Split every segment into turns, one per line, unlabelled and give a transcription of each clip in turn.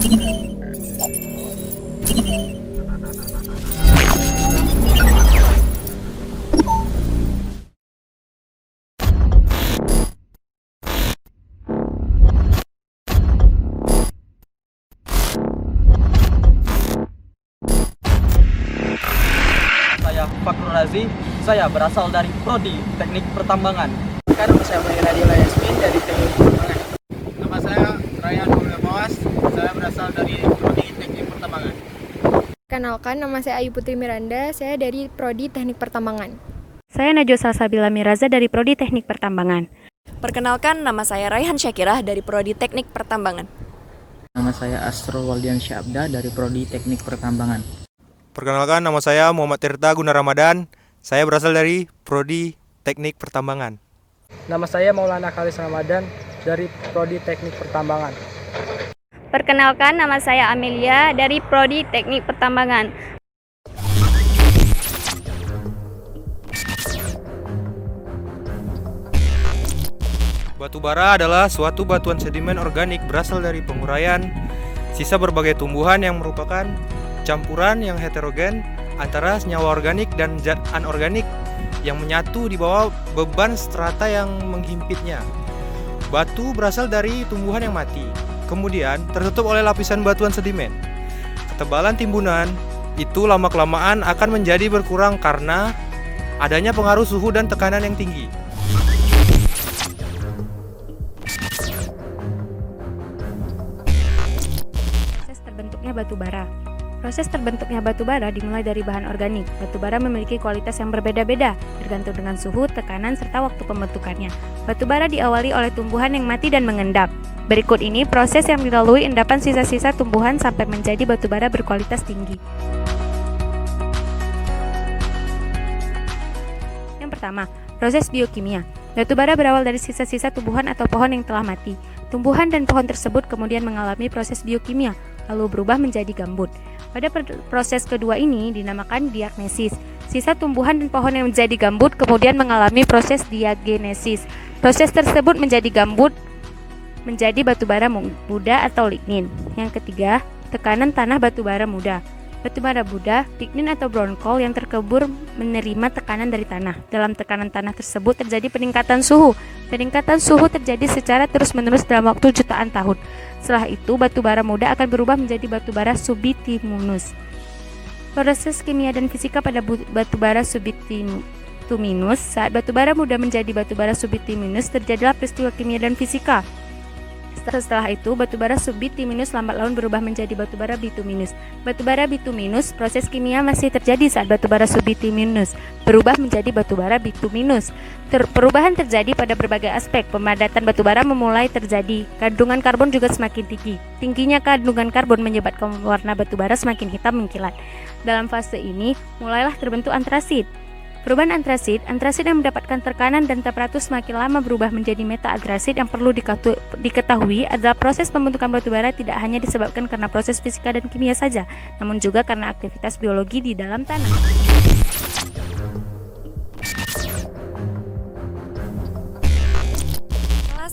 Saya Fakrul Razi, saya berasal dari Prodi Teknik Pertambangan.
Nama saya Radila Yasmin dari Teknik Pertambangan.
Nama saya Ryan Mulya Mawas, saya berasal dari Prodi Teknik Pertambangan.
Kenalkan, nama saya Ayu Putri Miranda, saya dari Prodi Teknik Pertambangan.
Saya Najwa Salsabila Miraza dari Prodi Teknik Pertambangan.
Perkenalkan, nama saya Raihan Syakirah dari Prodi Teknik Pertambangan.
Nama saya Astro Waldian Syabda dari Prodi Teknik Pertambangan.
Perkenalkan, nama saya Muhammad Tirta Guna Ramadan. Saya berasal dari Prodi Teknik Pertambangan.
Nama saya Maulana Khalis Ramadan dari Prodi Teknik Pertambangan.
Perkenalkan, nama saya Amelia dari Prodi Teknik Pertambangan.
Batu bara adalah suatu batuan sedimen organik berasal dari penguraian sisa berbagai tumbuhan yang merupakan campuran yang heterogen antara senyawa organik dan zat anorganik yang menyatu di bawah beban strata yang menghimpitnya. Batu berasal dari tumbuhan yang mati, kemudian tertutup oleh lapisan batuan sedimen. Ketebalan timbunan itu lama-kelamaan akan menjadi berkurang karena adanya pengaruh suhu dan tekanan yang tinggi.
Proses terbentuknya batu bara. Proses terbentuknya batu bara dimulai dari bahan organik. Batu bara memiliki kualitas yang berbeda-beda, tergantung dengan suhu, tekanan, serta waktu pembentukannya. Batu bara diawali oleh tumbuhan yang mati dan mengendap. Berikut ini proses yang dilalui endapan sisa-sisa tumbuhan sampai menjadi batu bara berkualitas tinggi. Yang pertama, proses biokimia. Batu bara berawal dari sisa-sisa tumbuhan atau pohon yang telah mati. Tumbuhan dan pohon tersebut kemudian mengalami proses biokimia, lalu berubah menjadi gambut. Pada proses kedua ini dinamakan diagnesis. Sisa tumbuhan dan pohon yang menjadi gambut kemudian mengalami proses diagenesis. Proses tersebut menjadi gambut menjadi batu bara muda atau lignin. Yang ketiga, tekanan tanah batu bara muda. Batu bara muda, lignin atau brown coal yang terkubur menerima tekanan dari tanah. Dalam tekanan tanah tersebut terjadi peningkatan suhu. Peningkatan suhu terjadi secara terus-menerus dalam waktu jutaan tahun. Setelah itu, batu bara muda akan berubah menjadi batu bara subbituminus. Proses kimia dan fisika pada batu bara subbituminus. Saat batu bara muda menjadi batu bara subbituminus, terjadilah peristiwa kimia dan fisika. Setelah itu, batu bara subbituminus lambat laun berubah menjadi batu bara bituminus. Batu bara bituminus, proses kimia masih terjadi saat batu bara subbituminus berubah menjadi batu bara bituminus. Perubahan terjadi pada berbagai aspek. Pemadatan batu bara memulai terjadi. Kandungan karbon juga semakin tinggi. Tingginya kandungan karbon menyebabkan warna batu bara semakin hitam mengkilat. Dalam fase ini, mulailah terbentuk antrasit. Perubahan antrasit yang mendapatkan tekanan dan temperatur semakin lama berubah menjadi meta-antrasit. Yang perlu diketahui adalah proses pembentukan batu bara tidak hanya disebabkan karena proses fisika dan kimia saja, namun juga karena aktivitas biologi di dalam tanah.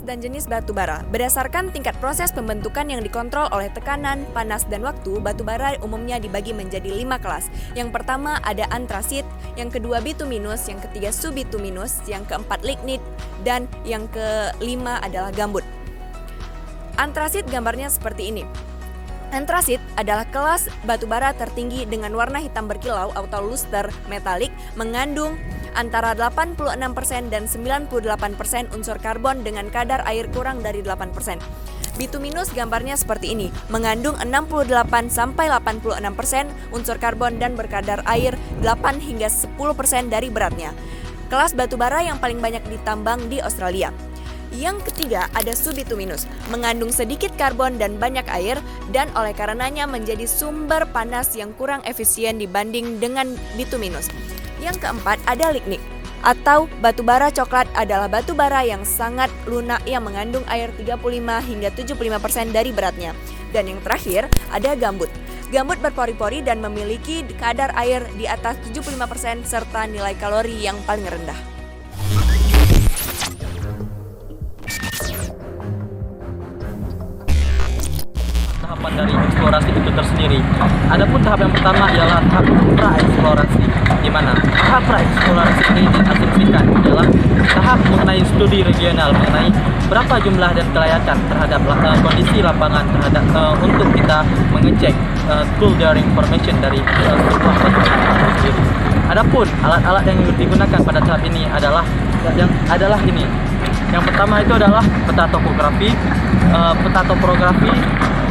Dan jenis batu bara. Berdasarkan tingkat proses pembentukan yang dikontrol oleh tekanan, panas, dan waktu, batu bara umumnya dibagi menjadi 5 kelas. Yang pertama ada antrasit, yang kedua bituminus, yang ketiga subbituminus, yang keempat lignit, dan yang kelima adalah gambut. Antrasit gambarnya seperti ini. Antrasit adalah kelas batu bara tertinggi dengan warna hitam berkilau atau luster metalik, mengandung antara 86% dan 98% unsur karbon dengan kadar air kurang dari 8%. Bituminus gambarnya seperti ini, mengandung 68 sampai 86% unsur karbon dan berkadar air 8 hingga 10% dari beratnya. Kelas batu bara yang paling banyak ditambang di Australia. Yang ketiga ada subbituminus, mengandung sedikit karbon dan banyak air dan oleh karenanya menjadi sumber panas yang kurang efisien dibanding dengan bituminus. Yang keempat ada lignit atau batu bara coklat, adalah batu bara yang sangat lunak yang mengandung air 35 hingga 75% dari beratnya. Dan yang terakhir ada gambut. Gambut berpori-pori dan memiliki kadar air di atas 75% serta nilai kalori yang paling rendah.
Tahap tahapan dari eksplorasi itu tersendiri. Adapun tahap yang pertama ialah tahap pra-eksplorasi, di mana tahap pra-eksplorasi ini diasumsikan adalah tahap mengenai studi regional, mengenai berapa jumlah dan kelayakan terhadap kondisi lapangan terhadap untuk kita mengecek tool dari information dari sebuah batu sendiri. Adapun alat-alat yang digunakan pada tahap ini adalah ini. Yang pertama itu adalah peta topografi, peta topografi,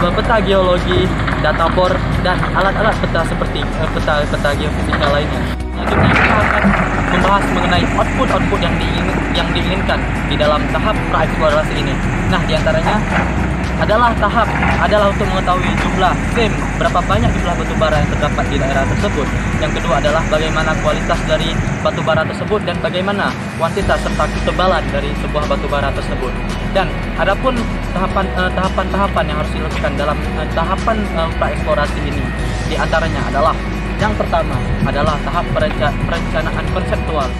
peta geologi, data bor, dan alat-alat peta seperti peta geofisika lainnya. Selanjutnya kita akan membahas mengenai output yang diinginkan di dalam tahap pra-eksplorasi ini. Nah, diantaranya adalah untuk mengetahui jumlah berapa banyak jumlah batu bara yang terdapat di daerah tersebut. Yang kedua adalah bagaimana kualitas dari batu bara tersebut dan bagaimana kuantitas serta ketebalan dari sebuah batu bara tersebut. Dan adapun tahapan-tahapan yang harus dilakukan dalam tahapan pra-eksplorasi ini, di antaranya adalah yang pertama adalah tahap perencanaan konseptual.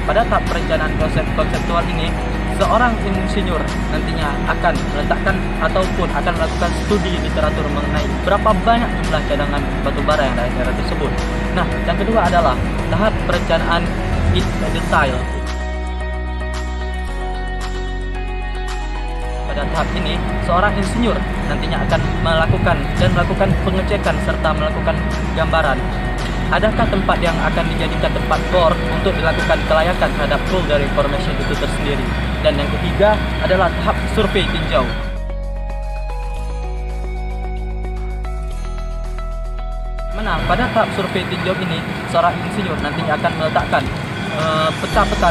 Pada tahap perencanaan konseptual ini, seorang insinyur nantinya akan meletakkan ataupun akan melakukan studi literatur mengenai berapa banyak jumlah cadangan batu bara yang ada di daerah tersebut. Nah, yang kedua adalah tahap perencanaan detail. Pada tahap ini, seorang insinyur nantinya akan melakukan pengecekan serta melakukan gambaran. Adakah tempat yang akan dijadikan tempat bor untuk dilakukan kelayakan terhadap pool dari information itu tersendiri. Dan yang ketiga adalah tahap survei tinjau. Pada tahap survei tinjau ini, seorang insinyur nantinya akan meletakkan peta-peta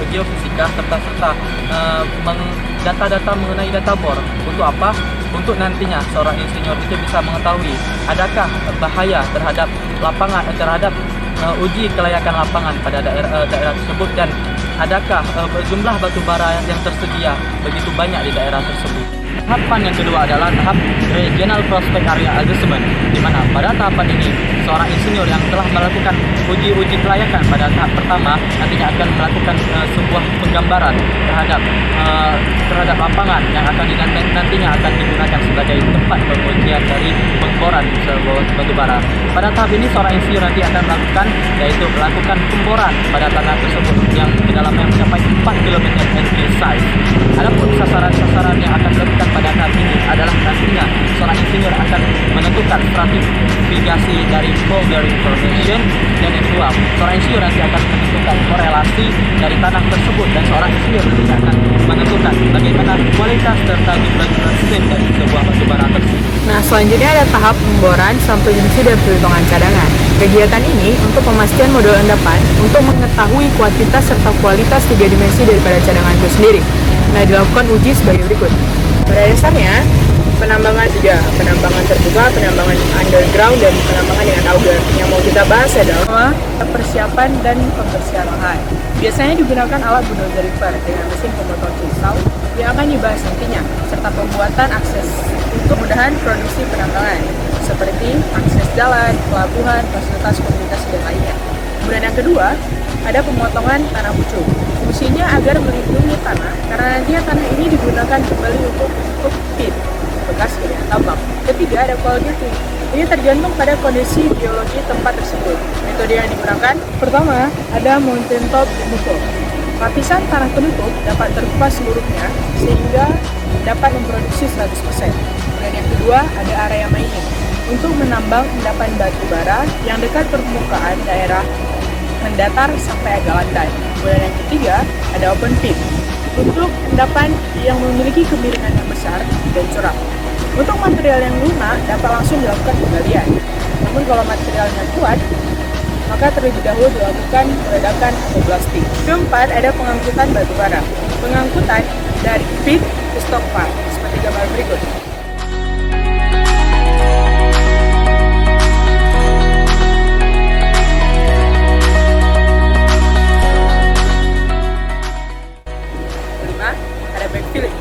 geofisika serta data-data mengenai data bor. Untuk apa? Untuk nantinya seorang insinyur itu bisa mengetahui adakah bahaya terhadap lapangan, terhadap uji kelayakan lapangan pada daerah tersebut, dan adakah jumlah batu bara yang tersedia begitu banyak di daerah tersebut. Tahapan yang kedua adalah tahap Regional Prospect Area Assessment, di mana pada tahapan ini seorang insinyur yang telah melakukan uji kelayakan pada tahap pertama nantinya akan melakukan sebuah penggambaran terhadap lapangan yang nantinya akan digunakan sebagai tempat pengujian dari pemboran sebuah batu bara. Pada tahap ini seorang insinyur nanti akan melakukan pemboran pada tanah tersebut yang kedalaman mencapai 4 km entry size. Adapun sasaran-sasaran yang akan dilakukan pada tahap ini adalah nantinya seorang insinyur akan menentukan stratifikasi dari folder information, dan yang kedua seorang insinyur nanti akan menentukan korelasi dari tanah tersebut, dan seorang insinyur nanti akan menentukan bagaimana kualitas serta jumlah dari sebuah batu bara tersebut.
Nah, selanjutnya ada tahap pemboran, sampel dimensi dan perhitungan cadangan. Kegiatan ini untuk memastikan model endapan untuk mengetahui kuantitas serta kualitas 3 dimensi daripada cadangan itu sendiri. Nah, dilakukan uji sebagai berikut. Pada dasarnya, penambangan 3, penambangan terbuka, penambangan underground, dan penambangan dengan auger. Yang mau kita bahas adalah persiapan dan pembersihan lahan. Biasanya digunakan alat bulldozer reaper dengan mesin pemotong cincau yang akan dibahas nantinya, serta pembuatan akses untuk kemudahan produksi penambangan, seperti akses jalan, pelabuhan, fasilitas komunikasi, dan lainnya. Kemudian yang kedua, ada pemotongan tanah pucuk. Fungsinya agar melindungi tanah, karena nantinya tanah ini digunakan kembali untuk pit, bekas jaringan tambang. Ketiga, ada coal gating. Ini tergantung pada kondisi geologi tempat tersebut. Metode yang digunakan, pertama, ada mountain top removal. Lapisan tanah penutup dapat terkupas seluruhnya sehingga dapat memproduksi 100%. Dan yang kedua, ada area mining untuk menambang endapan batu bara yang dekat permukaan daerah mendatar sampai agak landai. Kemudian yang ketiga, ada open pit untuk endapan yang memiliki kemiringan yang besar dan curam. Untuk material yang lunak dapat langsung dilakukan penggalian. Namun kalau materialnya kuat, maka terlebih dahulu dilakukan peledakan atau blasting. Keempat, ada pengangkutan batu bara. Pengangkutan dari pit ke stockpile seperti gambar berikut. Backfilling.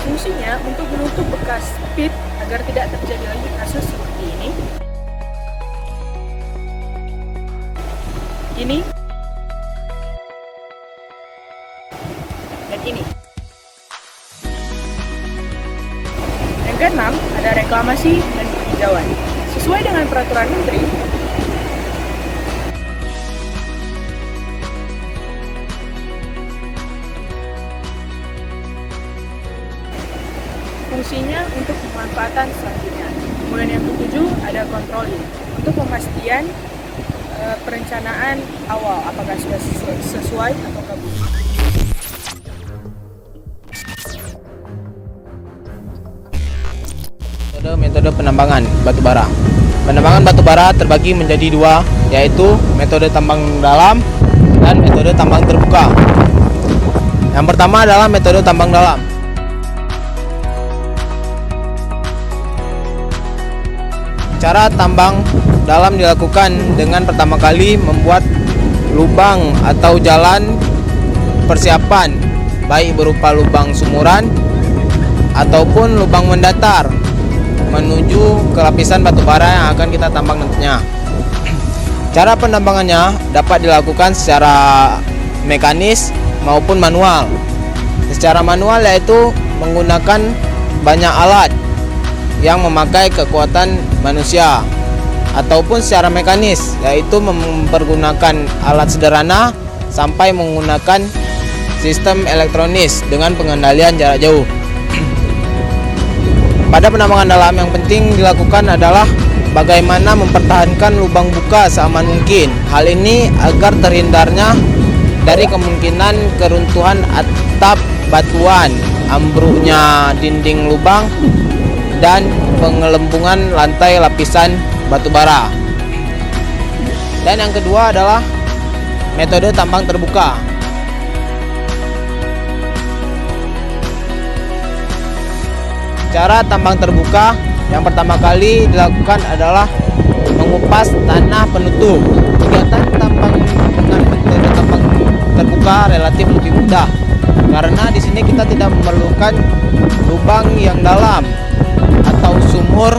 Fungsinya untuk menutup bekas pit agar tidak terjadi lagi kasus seperti ini. dan ini. Yang keenam, ada reklamasi dan penghijauan. Sesuai dengan peraturan Menteri, fungsinya untuk pemanfaatan selanjutnya. Kemudian yang ketujuh ada controlling untuk memastikan perencanaan awal apakah sudah sesuai atau belum.
Metode penambangan batubara. Penambangan batubara terbagi menjadi dua, yaitu metode tambang dalam dan metode tambang terbuka. Yang pertama adalah metode tambang dalam. Cara tambang dalam dilakukan dengan pertama kali membuat lubang atau jalan persiapan, baik berupa lubang sumuran ataupun lubang mendatar menuju ke lapisan batubara yang akan kita tambang nantinya. Cara penambangannya dapat dilakukan secara mekanis maupun manual. Secara manual yaitu menggunakan banyak alat yang memakai kekuatan manusia, ataupun secara mekanis yaitu mempergunakan alat sederhana sampai menggunakan sistem elektronis dengan pengendalian jarak jauh. Pada penambangan dalam yang penting dilakukan adalah bagaimana mempertahankan lubang buka seaman mungkin. Hal ini agar terhindarnya dari kemungkinan keruntuhan atap batuan, ambruknya dinding lubang, dan pengelembungan lantai lapisan batubara. Dan yang kedua adalah metode tambang terbuka. Cara tambang terbuka yang pertama kali dilakukan adalah mengupas tanah penutup. Kegiatan tambang dengan metode tambang terbuka relatif lebih mudah karena di sini kita tidak memerlukan lubang yang dalam atau sumur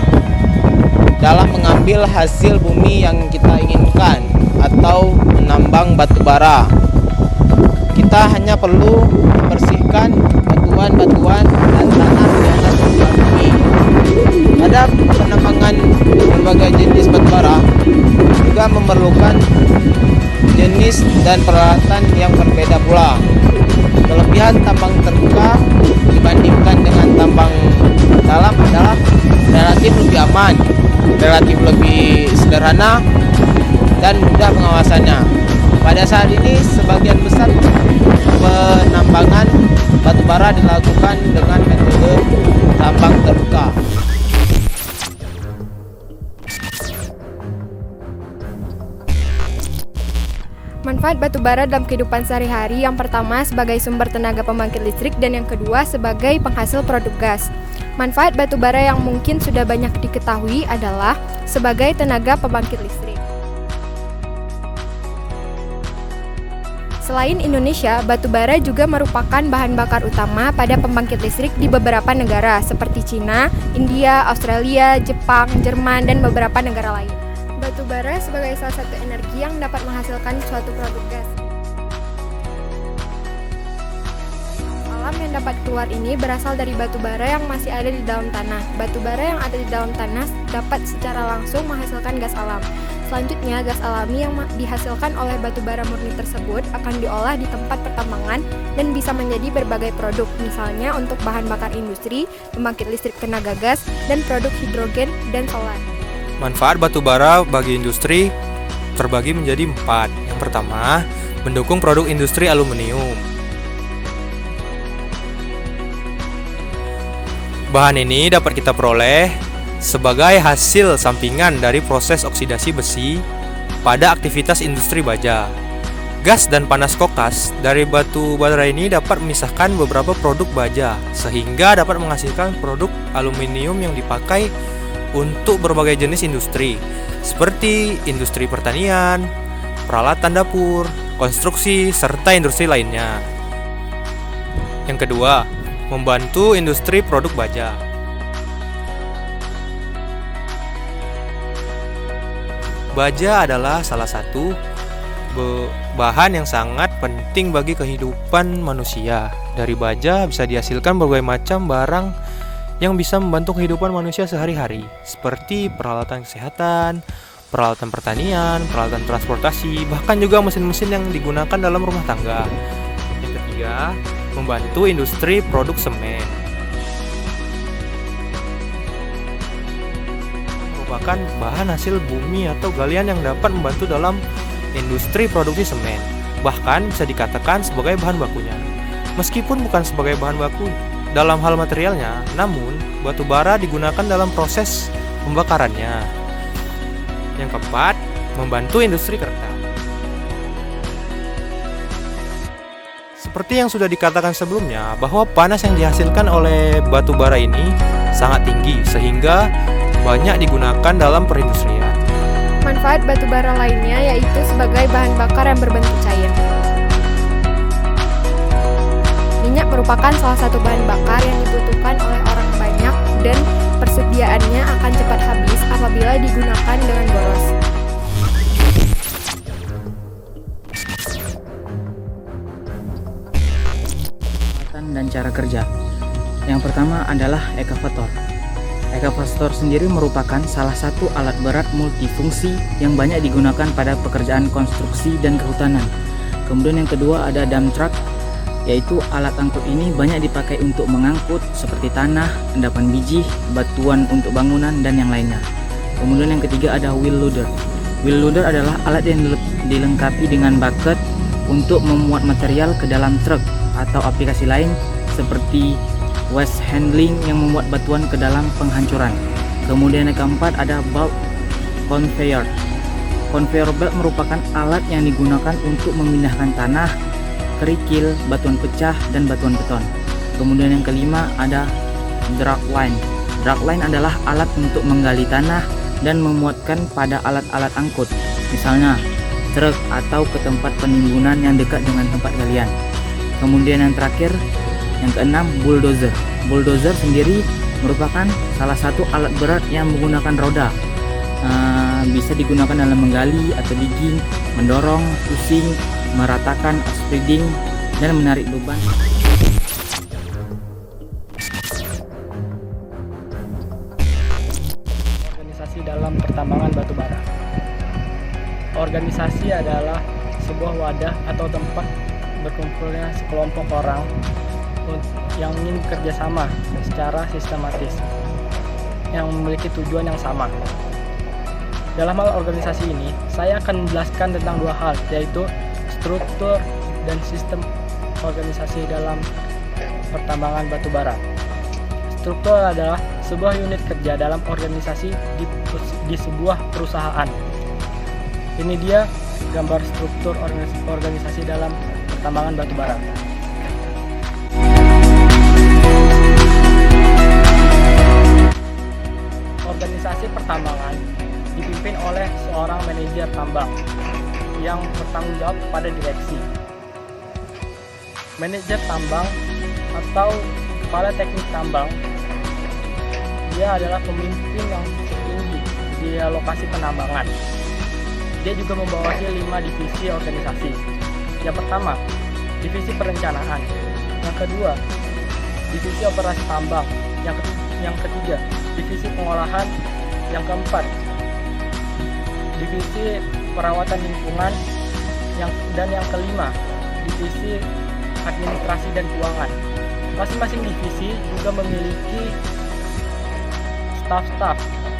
dalam mengambil hasil bumi yang kita inginkan atau menambang batubara. Kita hanya perlu membersihkan batuan-batuan dan tanah di atas permukaan bumi. Pada penambangan berbagai jenis batubara juga memerlukan jenis dan peralatan yang berbeda pula. Kelebihan tambang terbuka dibandingkan dengan tambang dalam adalah relatif lebih aman, relatif lebih sederhana, dan mudah pengawasannya. Pada saat ini sebagian besar penambangan batubara dilakukan dengan metode tambang terbuka.
Manfaat batubara dalam kehidupan sehari-hari yang pertama sebagai sumber tenaga pembangkit listrik dan yang kedua sebagai penghasil produk gas. Manfaat batubara yang mungkin sudah banyak diketahui adalah sebagai tenaga pembangkit listrik. Selain Indonesia, batubara juga merupakan bahan bakar utama pada pembangkit listrik di beberapa negara seperti Cina, India, Australia, Jepang, Jerman, dan beberapa negara lain. Batubara sebagai salah satu energi yang dapat menghasilkan suatu produk gas. Alam yang dapat keluar ini berasal dari batubara yang masih ada di dalam tanah. Batubara yang ada di dalam tanah dapat secara langsung menghasilkan gas alam. Selanjutnya, gas alami yang dihasilkan oleh batubara murni tersebut akan diolah di tempat pertambangan dan bisa menjadi berbagai produk, misalnya untuk bahan bakar industri, pembangkit listrik tenaga gas, dan produk hidrogen dan solar.
Manfaat batubara bagi industri terbagi menjadi 4. Yang pertama, mendukung produk industri aluminium. Bahan ini dapat kita peroleh sebagai hasil sampingan dari proses oksidasi besi pada aktivitas industri baja. Gas dan panas kokas dari batu bara ini dapat memisahkan beberapa produk baja sehingga dapat menghasilkan produk aluminium yang dipakai untuk berbagai jenis industri seperti industri pertanian, peralatan dapur, konstruksi, serta industri lainnya. Yang kedua, membantu industri produk baja. Baja adalah salah satu bahan yang sangat penting bagi kehidupan manusia. Dari baja bisa dihasilkan berbagai macam barang yang bisa membantu kehidupan manusia sehari-hari, seperti peralatan kesehatan, peralatan pertanian, peralatan transportasi, bahkan juga mesin-mesin yang digunakan dalam rumah tangga. Yang ketiga, membantu industri produk semen. Merupakan bahan hasil bumi atau galian yang dapat membantu dalam industri produksi semen, bahkan bisa dikatakan sebagai bahan bakunya. Meskipun bukan sebagai bahan baku dalam hal materialnya, namun batu bara digunakan dalam proses pembakarannya. Yang keempat, membantu industri kereta. Seperti yang sudah dikatakan sebelumnya, bahwa panas yang dihasilkan oleh batu bara ini sangat tinggi sehingga banyak digunakan dalam perindustrian.
Manfaat batu bara lainnya yaitu sebagai bahan bakar yang berbentuk cair. Minyak merupakan salah satu bahan bakar yang dibutuhkan oleh orang banyak dan persediaannya akan cepat habis apabila digunakan dengan boros.
Dan cara kerja. Yang pertama adalah ekavator. Ekavator sendiri merupakan salah satu alat berat multifungsi yang banyak digunakan pada pekerjaan konstruksi dan kehutanan. Kemudian yang kedua ada dump truck, yaitu alat angkut ini banyak dipakai untuk mengangkut seperti tanah, endapan biji, batuan untuk bangunan, dan yang lainnya. Kemudian yang ketiga ada wheel loader. Wheel loader adalah alat yang dilengkapi dengan bucket untuk memuat material ke dalam truk atau aplikasi lain seperti waste handling yang memuat batuan ke dalam penghancuran. Kemudian yang keempat ada bulk conveyor. Conveyor belt merupakan alat yang digunakan untuk memindahkan tanah, kerikil, batuan pecah, dan batuan beton. Kemudian yang kelima ada drag line. Drag line adalah alat untuk menggali tanah dan memuatkan pada alat-alat angkut, misalnya truk atau ke tempat penimbunan yang dekat dengan tempat galian. Kemudian yang terakhir, yang keenam, bulldozer. Bulldozer sendiri merupakan salah satu alat berat yang menggunakan roda. Bisa digunakan dalam menggali atau digging, mendorong, pusing, meratakan, spreading, dan menarik beban.
Organisasi dalam pertambangan batu bara. Organisasi adalah sebuah wadah atau tempat berkumpulnya sekelompok orang yang ingin bekerja sama secara sistematis, yang memiliki tujuan yang sama. Dalam hal organisasi ini, saya akan menjelaskan tentang dua hal, yaitu struktur dan sistem organisasi dalam pertambangan batu bara. Struktur adalah sebuah unit kerja dalam organisasi di sebuah perusahaan. Ini dia gambar struktur organisasi dalam pertambangan batu bara. Organisasi pertambangan dipimpin oleh seorang manajer tambang yang bertanggung jawab pada direksi. Manajer tambang atau kepala teknik tambang, dia adalah pemimpin yang tertinggi di lokasi penambangan. Dia juga membawahi 5 divisi organisasi. Yang pertama, divisi perencanaan. Yang kedua, divisi operasi tambang. Yang ketiga, divisi pengolahan. Yang keempat, divisi perawatan lingkungan. Dan yang kelima, divisi administrasi dan keuangan. Masing-masing divisi juga memiliki staf-staf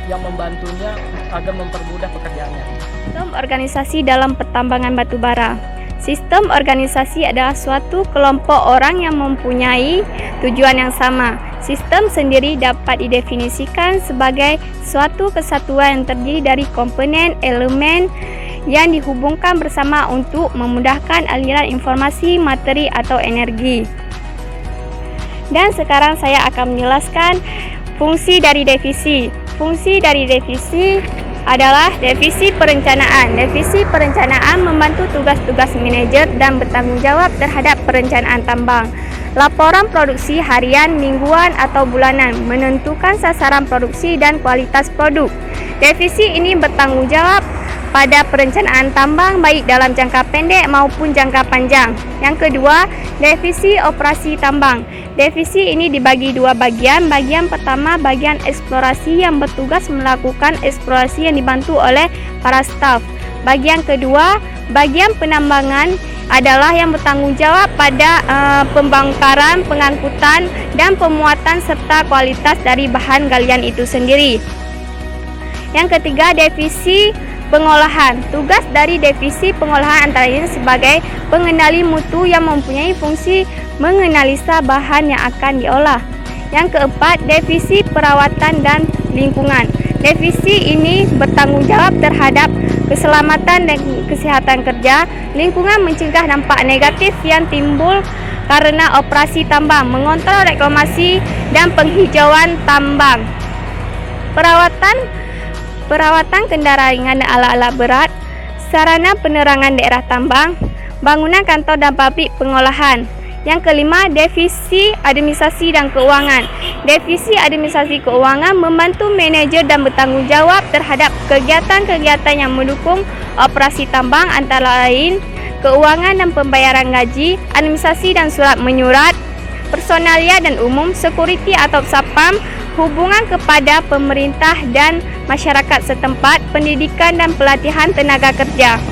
yang membantunya agar mempermudah pekerjaannya.
Sistem organisasi dalam pertambangan batu bara. Sistem organisasi adalah suatu kelompok orang yang mempunyai tujuan yang sama. Sistem sendiri dapat didefinisikan sebagai suatu kesatuan yang terdiri dari komponen elemen yang dihubungkan bersama untuk memudahkan aliran informasi, materi, atau energi. Dan sekarang saya akan menjelaskan fungsi dari divisi. Fungsi dari divisi adalah divisi perencanaan. Divisi perencanaan membantu tugas-tugas manajer dan bertanggung jawab terhadap perencanaan tambang. Laporan produksi harian, mingguan, atau bulanan, menentukan sasaran produksi dan kualitas produk. Divisi ini bertanggung jawab pada perencanaan tambang baik dalam jangka pendek maupun jangka panjang. Yang kedua, divisi operasi tambang. Divisi ini dibagi dua bagian. Bagian pertama, bagian eksplorasi yang bertugas melakukan eksplorasi yang dibantu oleh para staf. Bagian kedua, bagian penambangan adalah yang bertanggung jawab pada pembongkaran, pengangkutan, dan pemuatan serta kualitas dari bahan galian itu sendiri. Yang ketiga, divisi pengolahan. Tugas dari divisi pengolahan antara lain sebagai pengendali mutu yang mempunyai fungsi menganalisa bahan yang akan diolah. Yang keempat, divisi perawatan dan lingkungan. Divisi ini bertanggung jawab terhadap keselamatan dan kesehatan kerja, lingkungan, mencegah dampak negatif yang timbul karena operasi tambang, mengontrol reklamasi dan penghijauan tambang. Perawatan kendaraan ringan dan alat-alat berat, sarana penerangan daerah tambang, bangunan kantor dan pabrik pengolahan. Yang kelima, divisi administrasi dan keuangan. Divisi administrasi keuangan membantu manajer dan bertanggung jawab terhadap kegiatan-kegiatan yang mendukung operasi tambang antara lain keuangan dan pembayaran gaji, administrasi dan surat menyurat, personalia dan umum, security atau satpam, hubungan kepada pemerintah dan masyarakat setempat, pendidikan dan pelatihan tenaga kerja.